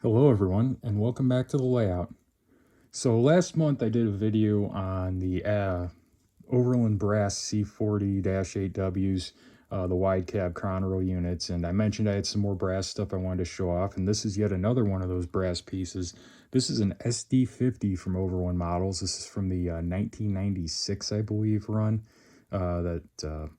Hello everyone, and welcome back to the layout. So last month I did a video on the Overland Brass C40-8Ws, the wide cab Conrail units, and I mentioned I had some more brass stuff I wanted to show off, and this is yet another one of those brass pieces. This is an SD50 from Overland Models. This is from the 1996, I believe, run that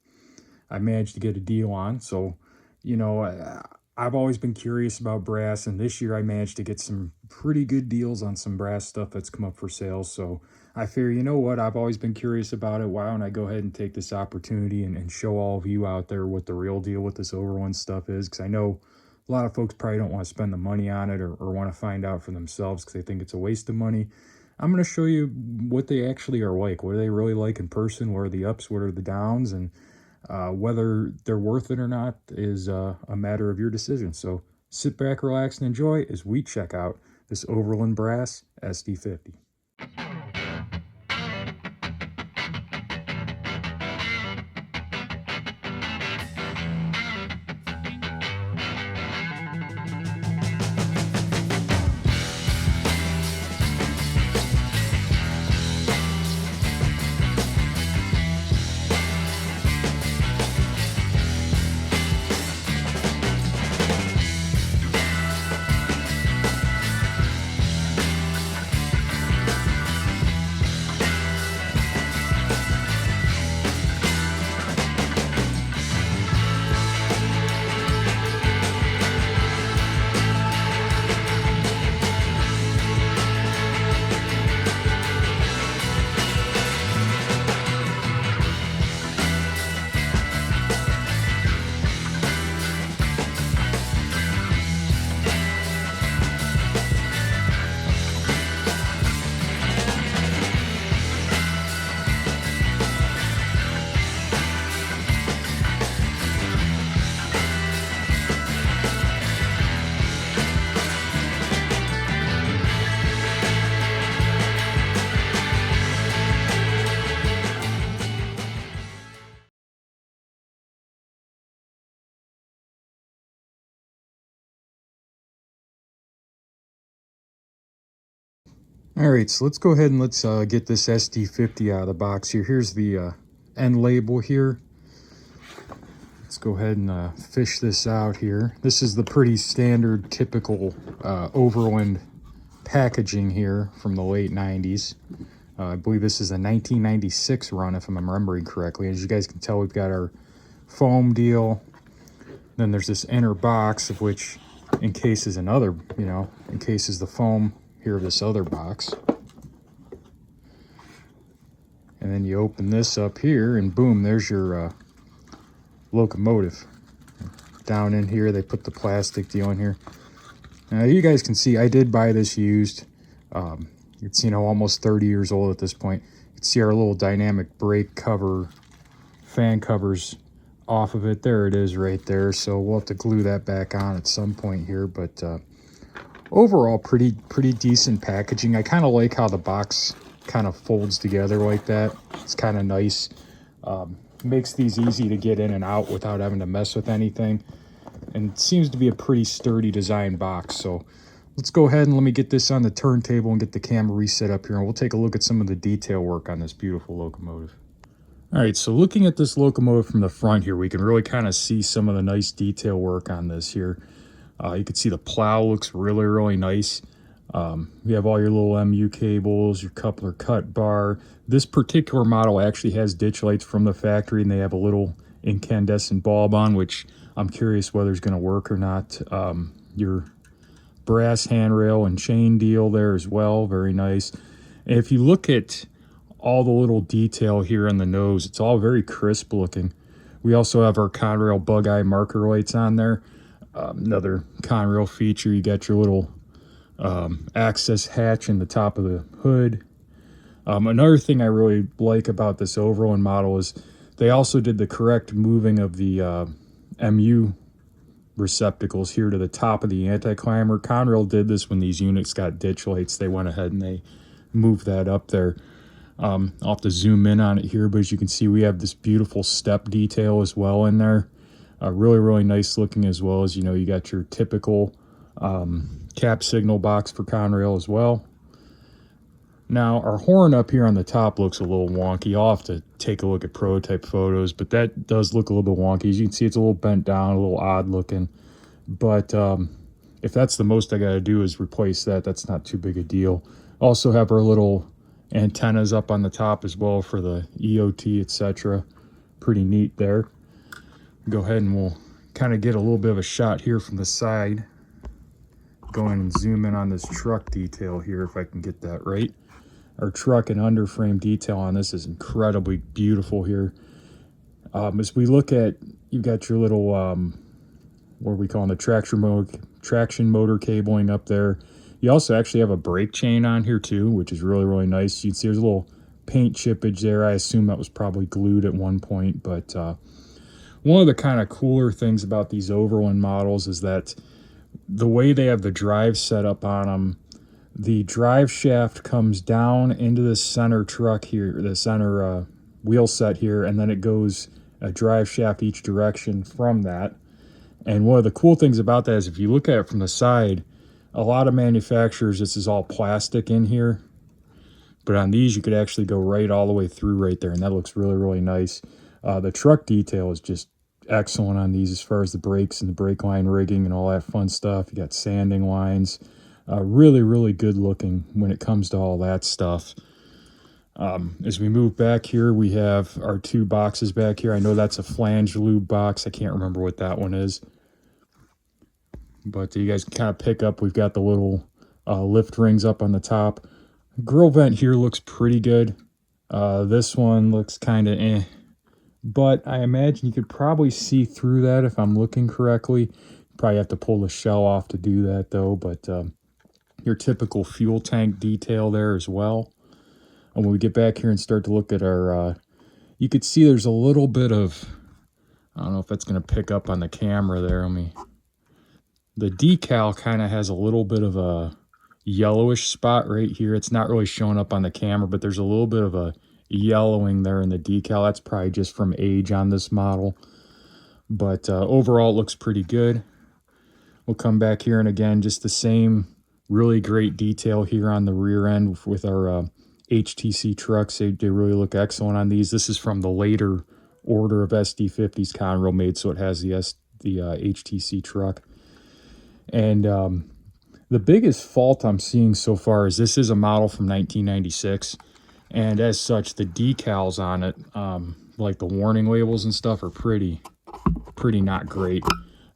I managed to get a deal on. So, you know, I've always been curious about brass, and this year I managed to get some pretty good deals on some brass stuff that's come up for sale. So I figure, you know what, I've always been curious about it. Why don't I go ahead and take this opportunity and show all of you out there what the real deal with this Overland stuff is? Because I know a lot of folks probably don't want to spend the money on it or want to find out for themselves because they think it's a waste of money. I'm going to show you what they actually are like. What are they really like in person? What are the ups? What are the downs? And whether they're worth it or not is a matter of your decision. So sit back, relax, and enjoy as we check out this Overland Brass SD50. All right, so let's go ahead and let's get this SD50 out of the box here. Here's the end label here. Let's go ahead and fish this out here. This is the pretty standard, typical Overland packaging here from the late 90s. I believe this is a 1996 run, if I'm remembering correctly. As you guys can tell, we've got our foam deal. Then there's this inner box, of which encases another, encases the foam here of this other box. And then you open this up here, and boom, there's your locomotive. Down in here, they put the plastic deal in here. Now, you guys can see I did buy this used. It's, almost 30 years old at this point. You can see our little dynamic brake cover, fan covers off of it. There it is right there. So we'll have to glue that back on at some point here. But overall, pretty decent packaging. I kind of like how the box kind of folds together like that. It's kind of nice. Makes these easy to get in and out without having to mess with anything. And it seems to be a pretty sturdy design box. So let's go ahead and let me get this on the turntable and get the camera reset up here, and we'll take a look at some of the detail work on this beautiful locomotive. All right, so looking at this locomotive from the front here, we can really kind of see some of the nice detail work on this here. You can see the plow looks really nice. You have all your little MU cables, your coupler cut bar. This particular model actually has ditch lights from the factory, and they have a little incandescent bulb on, which I'm curious whether it's going to work or not. Your brass handrail and chain deal there as well, very nice. And if you look at all the little detail here on the nose, it's all very crisp looking. We also have our Conrail bug eye marker lights on there. Another Conrail feature, you got your little access hatch in the top of the hood. Another thing I really like about this Overland model is they also did the correct moving of the MU receptacles here to the top of the anti-climber. Conrail did this when these units got ditch lights. They went ahead and they moved that up there. I'll have to zoom in on it here, but as you can see, we have this beautiful step detail as well in there. Really nice looking, as well as, you got your typical Cap signal box for Conrail as well. Now, our horn up here on the top looks a little wonky. I'll have to take a look at prototype photos, but that does look a little bit wonky. As you can see, it's a little bent down, a little odd looking. But if that's the most I got to do is replace that, that's not too big a deal. Also have our little antennas up on the top as well for the EOT, etc. Pretty neat there. Go ahead and we'll kind of get a little bit of a shot here from the side. Go in and zoom in on this truck detail here if I can get that right. Our truck and underframe detail on this is incredibly beautiful here. As we look at, you've got your little, what are we calling the traction motor cabling up there. You also actually have a brake chain on here too, which is really, really nice. You can see there's a little paint chippage there. I assume that was probably glued at one point, but one of the kind of cooler things about these Overland models is that the way they have the drive set up on them, the drive shaft comes down into the center truck here, the center wheel set here, and then it goes a drive shaft each direction from that. And one of the cool things about that is if you look at it from the side, a lot of manufacturers, this is all plastic in here, but on these you could actually go right all the way through right there, and that looks really, really nice. The truck detail is just excellent on these as far as the brakes and the brake line rigging and all that fun stuff. You got sanding lines. Really, really good looking when it comes to all that stuff. As we move back here, we have our two boxes back here. I know that's a flange lube box. I can't remember what that one is. But you guys can kind of pick up, we've got the little lift rings up on the top. Grill vent here looks pretty good. This one looks kind of eh. But I imagine you could probably see through that if I'm looking correctly. Probably have to pull the shell off to do that though. But your typical fuel tank detail there as well. And when we get back here and start to look at our, you could see there's a little bit of, I don't know if that's going to pick up on the camera there. The decal kind of has a little bit of a yellowish spot right here. It's not really showing up on the camera, but there's a little bit of a yellowing there in the decal. That's probably just from age on this model. But overall, it looks pretty good. We'll come back here, and again, just the same really great detail here on the rear end with our HTC trucks. They really look excellent on these. This is from the later order of SD50s Conrail made, so it has the HTC truck. And the biggest fault I'm seeing so far is this is a model from 1996, and as such, the decals on it, like the warning labels and stuff, are pretty not great.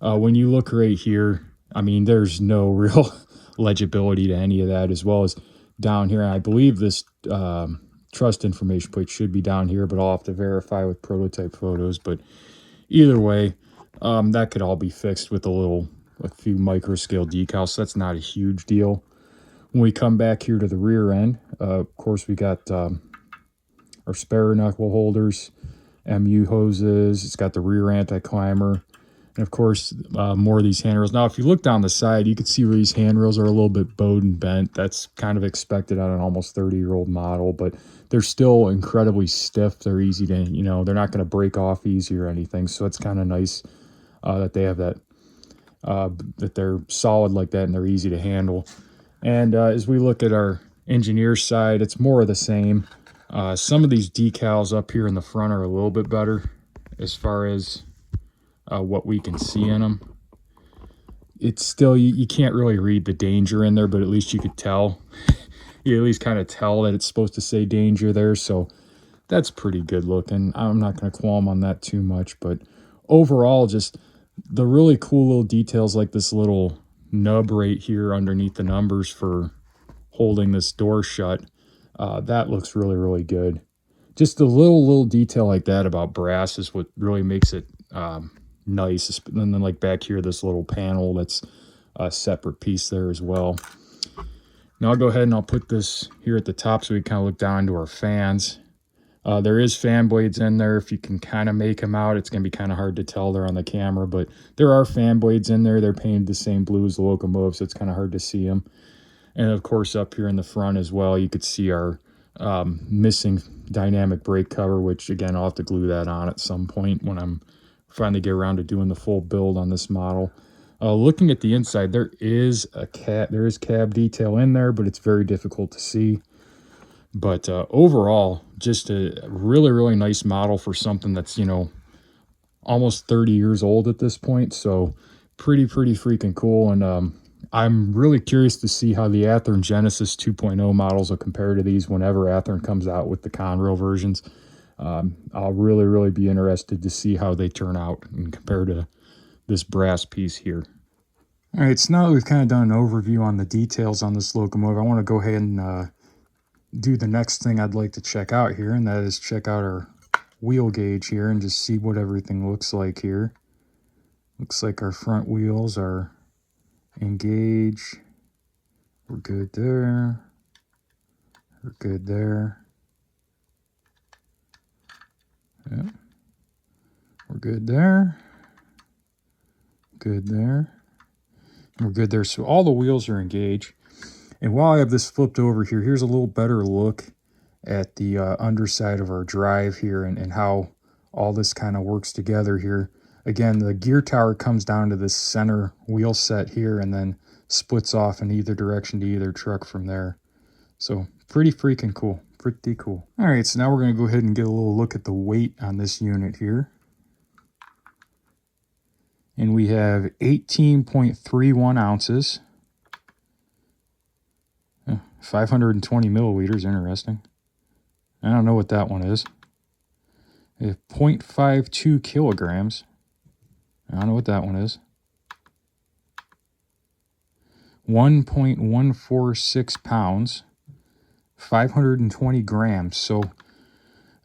When you look right here, I mean, there's no real legibility to any of that, as well as down here. And I believe this trust information plate should be down here, but I'll have to verify with prototype photos. But either way, that could all be fixed with a few micro scale decals, so that's not a huge deal. When we come back here to the rear end, of course, we got our spare knuckle holders, MU hoses. It's got the rear anti-climber, and of course, more of these handrails. Now, if you look down the side, you can see where these handrails are a little bit bowed and bent. That's kind of expected on an almost 30-year-old model, but they're still incredibly stiff. They're easy to, they're not going to break off easy or anything. So it's kind of nice that they have that, that they're solid like that and they're easy to handle. And as we look at our engineer side, it's more of the same. Some of these decals up here in the front are a little bit better as far as what we can see in them. It's still, you can't really read the danger in there, but at least you could tell. You at least kind of tell that it's supposed to say danger there, so that's pretty good looking. I'm not going to qualm on that too much, but overall, just the really cool little details like this little nub right here underneath the numbers for holding this door shut, that looks really, really good. Just a little detail like that about brass is what really makes it nice. And then like back here, this little panel that's a separate piece there as well. Now I'll go ahead and I'll put this here at the top so we kind of look down into our fans. There is fan blades in there. If you can kind of make them out, it's going to be kind of hard to tell there on the camera, but there are fan blades in there. They're painted the same blue as the locomotive, so it's kind of hard to see them. And of course, up here in the front as well, you could see our missing dynamic brake cover, which again, I'll have to glue that on at some point when I'm finally get around to doing the full build on this model. Looking at the inside, there is cab detail in there, but it's very difficult to see. But overall, just a really, really nice model for something that's, you know, almost 30 years old at this point. So pretty freaking cool. And I'm really curious to see how the Athearn Genesis 2.0 models will compare to these whenever Athearn comes out with the Conrail versions. I'll really be interested to see how they turn out and compare to this brass piece here. All right, so now that we've kind of done an overview on the details on this locomotive, I want to go ahead and do the next thing I'd like to check out here, and that is check out our wheel gauge here and just see what everything looks like here. Looks like our front wheels are engaged. We're good there. We're good there. Yeah. We're good there. Good there. We're good there. So all the wheels are engaged. And while I have this flipped over here, here's a little better look at the underside of our drive here and how all this kind of works together here. Again, the gear tower comes down to this center wheel set here and then splits off in either direction to either truck from there. So pretty freaking cool. Pretty cool. All right, so now we're going to go ahead and get a little look at the weight on this unit here. And we have 18.31 ounces. 520 milliliters, interesting. I don't know what that one is. 0.52 kilograms. I don't know what that one is. 1.146 pounds. 520 grams. So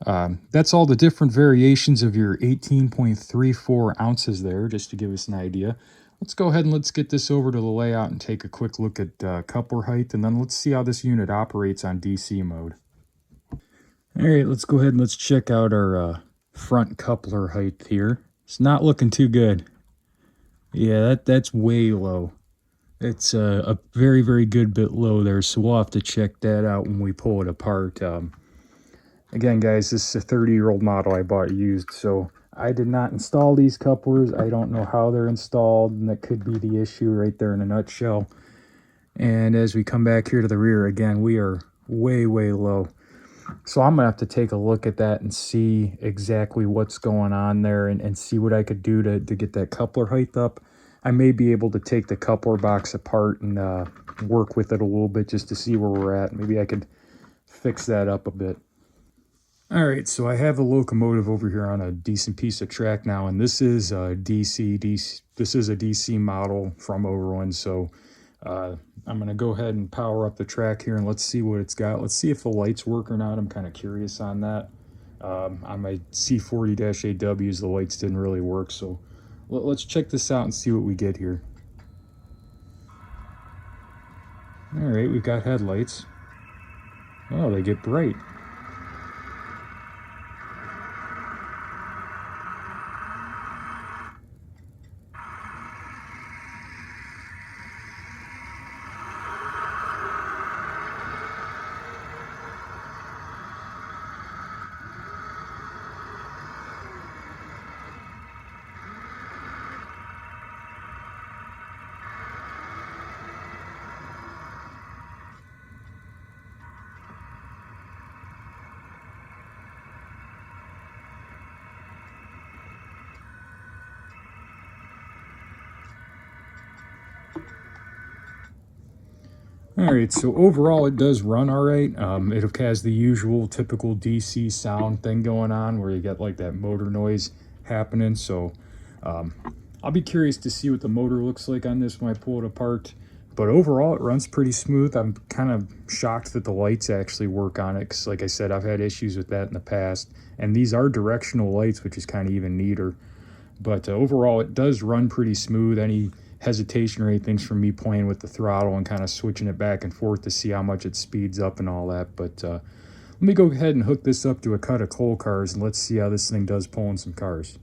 that's all the different variations of your 18.34 ounces there, just to give us an idea. Let's go ahead and let's get this over to the layout and take a quick look at coupler height, and then let's see how this unit operates on DC mode. All right, let's go ahead and let's check out our front coupler height here. It's not looking too good. Yeah, that's way low. It's a very good bit low there, so we'll have to check that out when we pull it apart. Again, guys, this is a 30-year-old model I bought used, so I did not install these couplers. I don't know how they're installed, and that could be the issue right there in a nutshell. And as we come back here to the rear, again, we are way low. So I'm going to have to take a look at that and see exactly what's going on there and see what I could do to get that coupler height up. I may be able to take the coupler box apart and work with it a little bit just to see where we're at. Maybe I could fix that up a bit. All right, so I have the locomotive over here on a decent piece of track now, and this is a DC. This is a DC model from Overland, so I'm going to go ahead and power up the track here and let's see what it's got. Let's see if the lights work or not. I'm kind of curious on that. On my C40-AWs, the lights didn't really work, so let's check this out and see what we get here. All right, we've got headlights. Oh, they get bright. All right, so overall it does run all right. It has the usual typical DC sound thing going on where you get like that motor noise happening. So I'll be curious to see what the motor looks like on this when I pull it apart. But overall it runs pretty smooth. I'm kind of shocked that the lights actually work on it because, like I said, I've had issues with that in the past. And these are directional lights, which is kind of even neater. But overall it does run pretty smooth. Any hesitation or anything's from me playing with the throttle and kind of switching it back and forth to see how much it speeds up and all that. But let me go ahead and hook this up to a cut of coal cars and let's see how this thing does pulling some cars.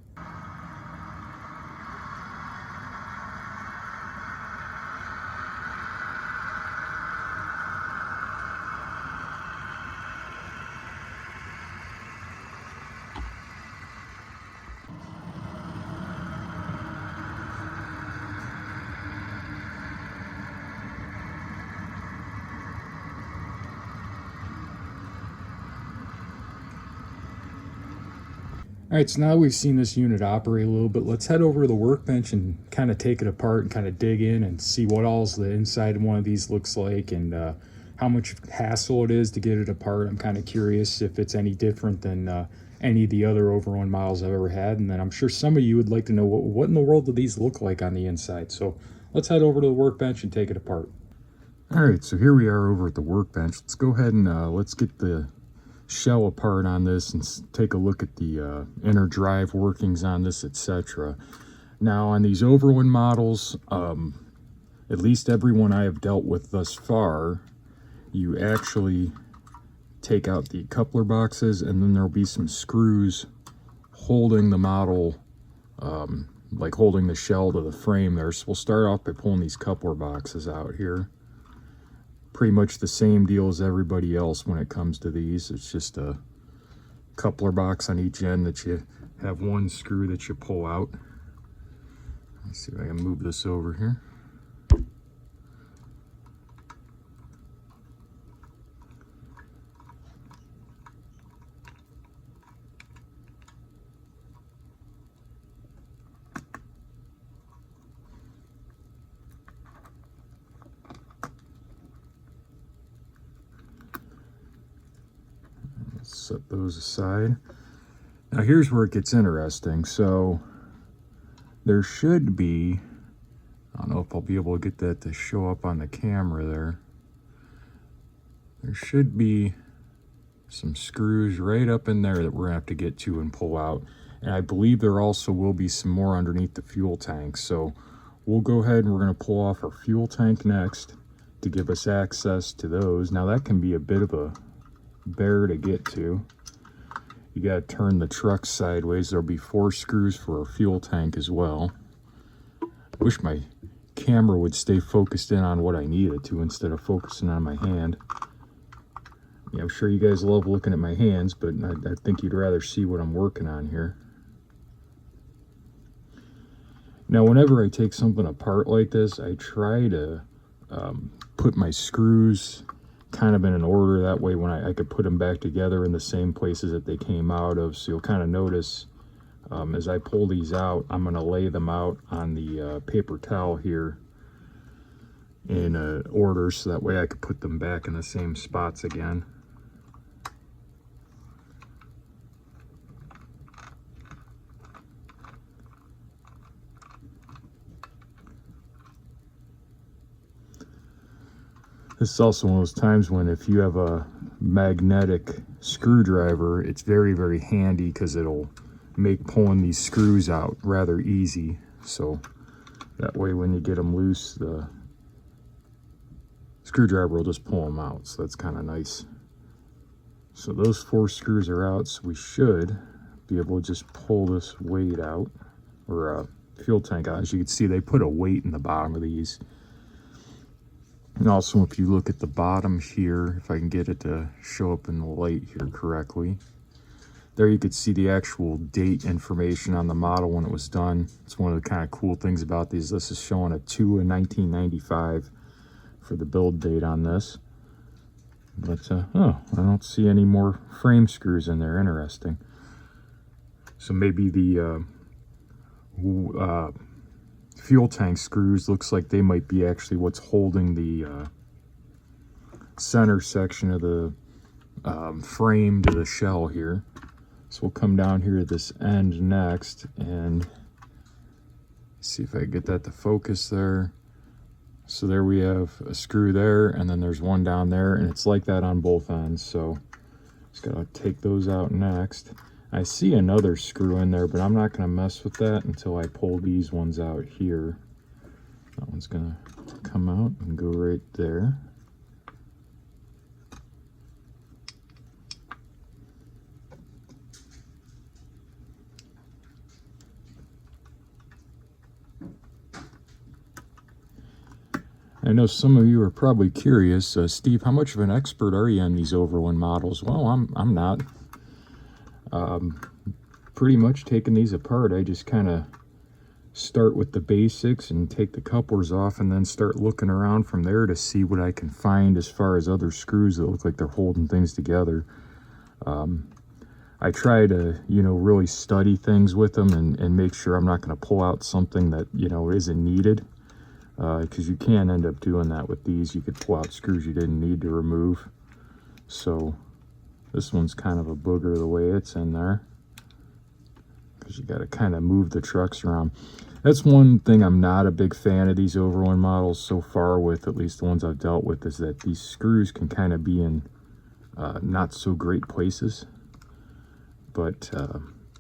All right, so now we've seen this unit operate a little bit, let's head over to the workbench and kind of take it apart and kind of dig in and see what all the inside of one of these looks like, and how much hassle it is to get it apart. I'm kind of curious if it's any different than any of the other Overland models I've ever had, and then I'm sure some of you would like to know what in the world do these look like on the inside. So let's head over to the workbench and take it apart. All right, so here we are over at the workbench. Let's go ahead and let's get the shell apart on this and take a look at the inner drive workings on this, etc. Now on these Overland models, at least everyone I have dealt with thus far, you actually take out the coupler boxes, and then there'll be some screws holding the model, like holding the shell to the frame there. So we'll start off by pulling these coupler boxes out here. Pretty much the same deal as everybody else when it comes to these. It's just a coupler box on each end that you have one screw that you pull out. Let's see if I can move this over here. Set those aside. Now here's where it gets interesting. So there should be, I don't know if I'll be able to get that to show up on the camera there. There should be some screws right up in there that we're gonna have to get to and pull out. And I believe there also will be some more underneath the fuel tank. So we'll go ahead and we're gonna pull off our fuel tank next to give us access to those. Now that can be a bit of a bear to get to. You got to turn the truck sideways. There'll be 4 screws for a fuel tank as well. Wish my camera would stay focused in on what I need it to instead of focusing on my hand. Yeah, I'm sure you guys love looking at my hands, but I think you'd rather see what I'm working on here. Now whenever I take something apart like this, I try to put my screws kind of in an order, that way when I could put them back together in the same places that they came out of. So you'll kind of notice as I pull these out, I'm going to lay them out on the paper towel here in order, so that way I could put them back in the same spots again. This is also one of those times when if you have a magnetic screwdriver, it's very, very handy because it'll make pulling these screws out rather easy. So that way when you get them loose, the screwdriver will just pull them out. So that's kind of nice. So those 4 screws are out, so we should be able to just pull this weight out, or fuel tank out. As you can see, they put a weight in the bottom of these. And also, if you look at the bottom here, if I can get it to show up in the light here correctly, there you could see the actual date information on the model when it was done. It's one of the kind of cool things about these. This is showing a 2 in 1995 for the build date on this. But, oh, I don't see any more frame screws in there. Interesting. So maybe the fuel tank screws, looks like they might be actually what's holding the center section of the frame to the shell here. So we'll come down here to this end next and see if I can get that to focus there. So there we have a screw there, and then there's one down there, and it's like that on both ends. So just gotta take those out next. I see another screw in there, but I'm not going to mess with that until I pull these ones out here. That one's going to come out and go right there. I know some of you are probably curious, Steve, how much of an expert are you on these Overland models? Well, I'm not. Pretty much taking these apart, I just kind of start with the basics and take the couplers off, and then start looking around from there to see what I can find as far as other screws that look like they're holding things together. I try to, you know, really study things with them and make sure I'm not going to pull out something that, you know, isn't needed. Because you can end up doing that with these. You could pull out screws you didn't need to remove. So this one's kind of a booger the way it's in there, because you got to kind of move the trucks around. That's one thing I'm not a big fan of these Overland models so far with, at least the ones I've dealt with, is that these screws can kind of be in not so great places. But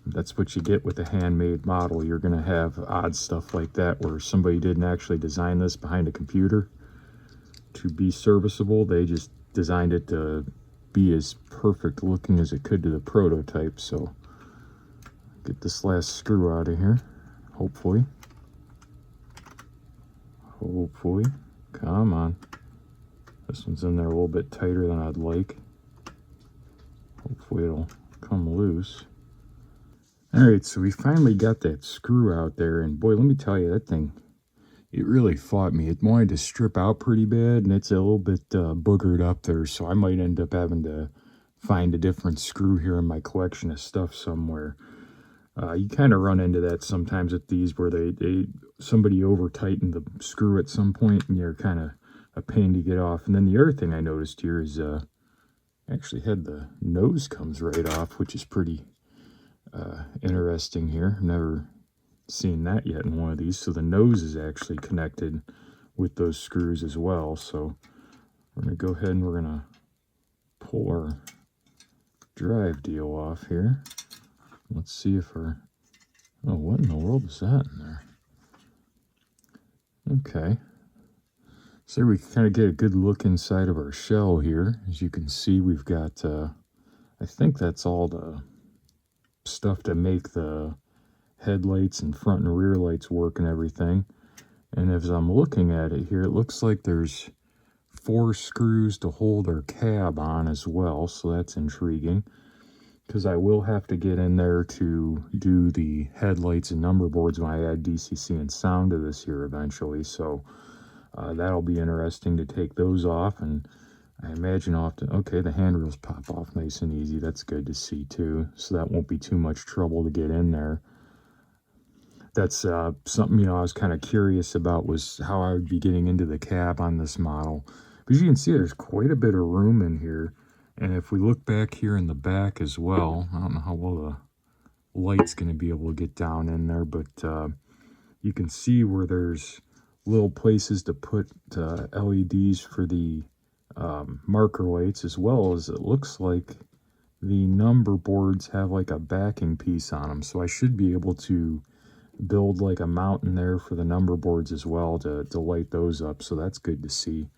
that's what you get with a handmade model. You're going to have odd stuff like that where somebody didn't actually design this behind a computer to be serviceable. They just designed it to be as perfect looking as it could to the prototype. So get this last screw out of here, hopefully. Hopefully. Come on. This one's in there a little bit tighter than I'd like. Hopefully it'll come loose. Alright, so we finally got that screw out there, and boy, let me tell you, that thing, it really fought me. It wanted to strip out pretty bad, and it's a little bit boogered up there, so I might end up having to find a different screw here in my collection of stuff somewhere. You kind of run into that sometimes with these, where somebody over tightened the screw at some point, and you're kind of a pain to get off. And then the other thing I noticed here is actually had the nose comes right off, which is pretty interesting here. Never seen that yet in one of these. So the nose is actually connected with those screws as well. So we're going to go ahead and we're going to pull our drive deal off here. Let's see if our, oh, what in the world is that in there? Okay. So we can kind of get a good look inside of our shell here. As you can see, we've got, I think that's all the stuff to make the headlights and front and rear lights work and everything. And as I'm looking at it here, it looks like there's 4 screws to hold our cab on as well, so that's intriguing, because I will have to get in there to do the headlights and number boards when I add DCC and sound to this here eventually. So that'll be interesting to take those off, and I imagine I'll have to, okay, the handrails pop off nice and easy. That's good to see too, so that won't be too much trouble to get in there. That's something, you know, I was kind of curious about, was how I would be getting into the cab on this model. But as you can see, there's quite a bit of room in here. And if we look back here in the back as well, I don't know how well the light's going to be able to get down in there, but you can see where there's little places to put LEDs for the marker lights, as well as it looks like the number boards have like a backing piece on them. So I should be able to build like a mountain there for the number boards as well to light those up. So that's good to see.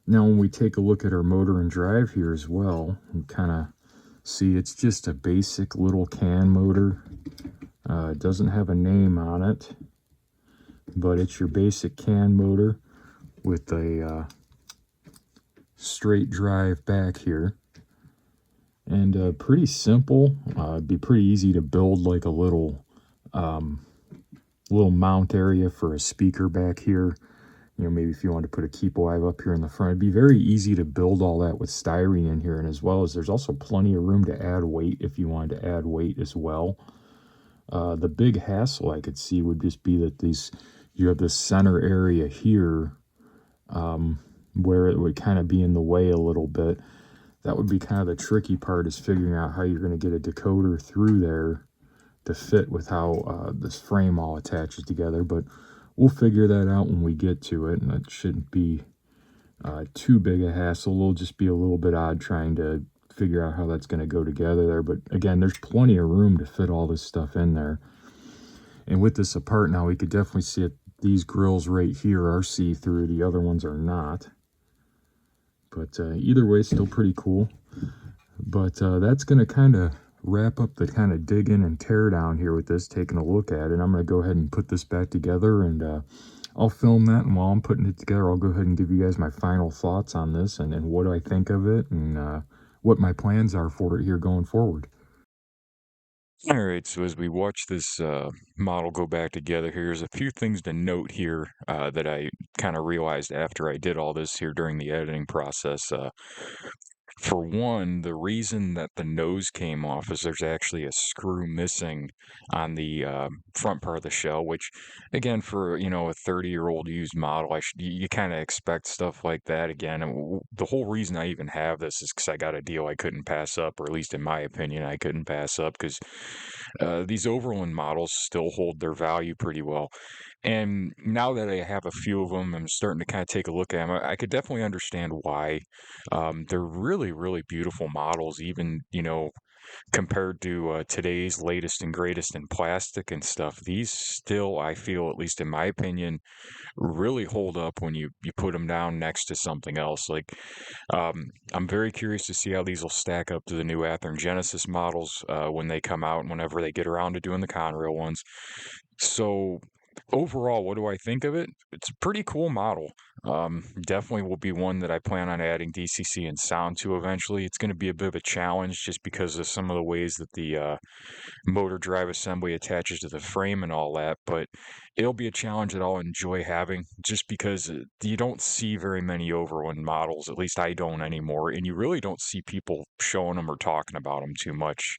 Now when we take a look at our motor and drive here as well, you kind of see it's just a basic little can motor. It doesn't have a name on it, but it's your basic can motor with a straight drive back here. And pretty simple. It'd be pretty easy to build like a little mount area for a speaker back here. You know, maybe if you want to put a keep alive up here in the front, it'd be very easy to build all that with styrene in here. And as well as there's also plenty of room to add weight if you wanted to add weight as well. The big hassle I could see would just be that you have this center area here where it would kind of be in the way a little bit. That would be kind of the tricky part, is figuring out how you're going to get a decoder through there to fit with how this frame all attaches together. But we'll figure that out when we get to it, and it shouldn't be too big a hassle. It'll just be a little bit odd trying to figure out how that's going to go together there. But again, there's plenty of room to fit all this stuff in there. And with this apart now, we could definitely see it. These grills right here are see-through. The other ones are not. But either way, still pretty cool. But that's going to kind of wrap up the kind of dig in and tear down here with this, taking a look at it. I'm going to go ahead and put this back together, and I'll film that. And while I'm putting it together, I'll go ahead and give you guys my final thoughts on this and what I think of it, and what my plans are for it here going forward. All right, so as we watch this model go back together, here's a few things to note here that I kind of realized after I did all this here during the editing process. For one, the reason that the nose came off is there's actually a screw missing on the front part of the shell, which, again, for a 30-year-old used model, you kind of expect stuff like that. Again, and the whole reason I even have this is because I got a deal I couldn't pass up, or at least in my opinion, I couldn't pass up because these Overland models still hold their value pretty well. And now that I have a few of them, I'm starting to kind of take a look at them. I could definitely understand why. They're really, really beautiful models, even, compared to today's latest and greatest in plastic and stuff. These still, I feel, at least in my opinion, really hold up when you put them down next to something else. Like, I'm very curious to see how these will stack up to the new Athearn Genesis models when they come out and whenever they get around to doing the Conrail ones. So overall, what do I think of it? It's a pretty cool model. Definitely will be one that I plan on adding DCC and sound to eventually. It's going to be a bit of a challenge just because of some of the ways that the motor drive assembly attaches to the frame and all that, but it'll be a challenge that I'll enjoy having just because you don't see very many Overland models, at least I don't anymore, and you really don't see people showing them or talking about them too much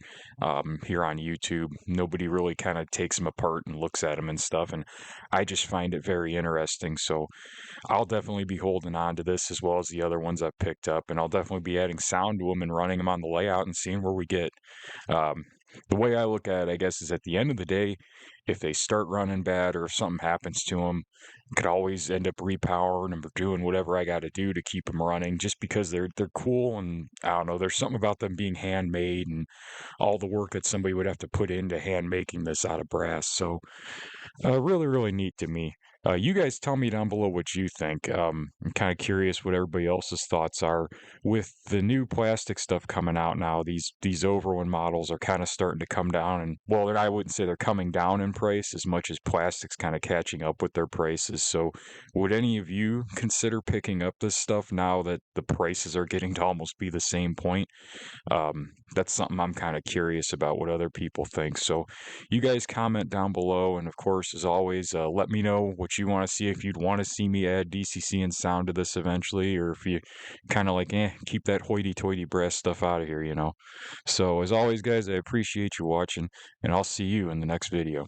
here on YouTube. Nobody really kind of takes them apart and looks at them and stuff, and I just find it very interesting. So I'll definitely be holding on to this as well as the other ones I've picked up, and I'll definitely be adding sound to them and running them on the layout and seeing where we get. Um, the way I look at it, I guess, is at the end of the day, if they start running bad or if something happens to them, I could always end up repowering them or doing whatever I got to do to keep them running, just because they're cool and I don't know. There's something about them being handmade and all the work that somebody would have to put into hand making this out of brass. So really, really neat to me. You guys tell me down below what you think. I'm kind of curious what everybody else's thoughts are with the new plastic stuff coming out now. These Overland models are kind of starting to come down, and well, I wouldn't say they're coming down in price as much as plastic's kind of catching up with their prices. So, would any of you consider picking up this stuff now that the prices are getting to almost be the same point? That's something I'm kind of curious about what other people think. So, you guys comment down below, and of course, as always, let me know what you want to see. If you'd want to see me add DCC and sound to this eventually, or if you kind of like, keep that hoity-toity brass stuff out of here. So, as always, guys, I appreciate you watching, and I'll see you in the next video.